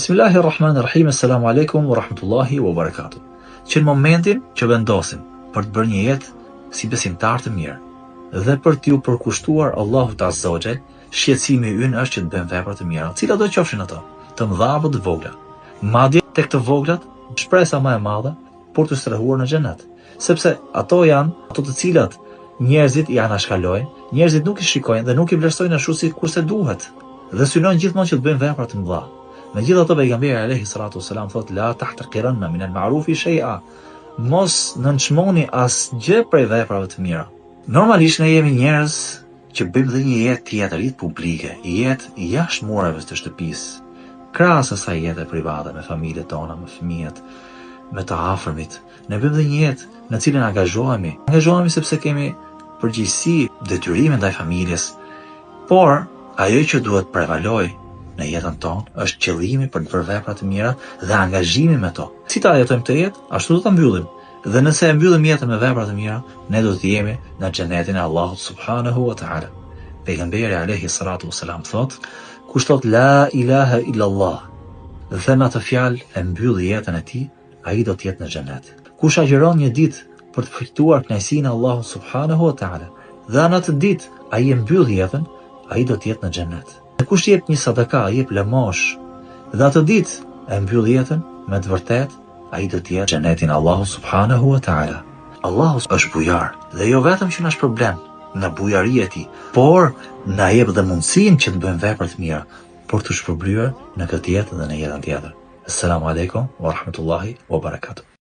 Bismillahirrahmanirrahim. Assalamu alaikum wa rahmatullahi wa barakatuh. Që në momentin që vendosim për të bërë një jetë si besimtar të mirë dhe për t'ju përkushtuar Allahut Azza wa Jall, shqetësimi ynë është që të bëjmë vepra të mira, cilat do të qofshin ato, të mëdha apo të vogla. Madje tek të voglat, shpresa më e madhe për të strehuar në xhenet, sepse ato janë ato të cilat njerëzit i anashkalojnë, njerëzit nuk i shikojnë dhe nuk i vlerësojnë ashtu si kurse duhet, dhe synojnë gjithmonë që të bëjmë vepra të mëdha. Megjithatë pejgamberi alayhi salatu wasalam thotë la tahtaqiranna min al-ma'rufi shay'a, mos nënçmoni asgjë prej veprave të mira. Normalisht ne jemi njerëz që bëjmë dhe një jetë tjetër, jetë publike, jetë jashtë mureve të shtëpisë, krahas asaj jete private me familjet tona, me fëmijët, me të afërmit. Ne bëjmë dhe një jetë në cilën angazhohemi. Angazhohemi sepse kemi përgjegjësi, detyrime ndaj familjes, por ajo që duhet prevaloj në jetën tonë është qëllimi për të bërë vepra të mira dhe angazhimi me to. Si ta jetojmë të jetë, ashtu do ta mbyllim. Dhe nëse e mbyllim jetën me vepra të mira, ne do të jemi në xhenetin e Allahut subhanahu wa ta'ala. Pejgamberi alayhi salatu wasalam thotë, kush thot la ilaha illa Allah dhe me atë fjalë e mbyll jetën e tij, ai do të jetë në xhenet. Kush agjeron një ditë për të fituar kënaqësinë e Allahut subhanahu wa ta'ala dhe në atë ditë ai e mbyll jetën, ai do të jetë në xhenet. Kush jep një sadaka, jep lëmosh, dhe atë ditë e mbyll jetën, me të vërtetë ai do të jetë xhenetin Allahu subhanahu wa ta'ala. Allahu është bujar dhe jo vetëm që na është problem në bujaria e tij, por na jep dhe mundësinë që të bëjmë vepra të mira për të shpërblyer në këtë jetë dhe në jetën tjetër. Assalamu alaikum wa rahmatullahi wa barakatuh.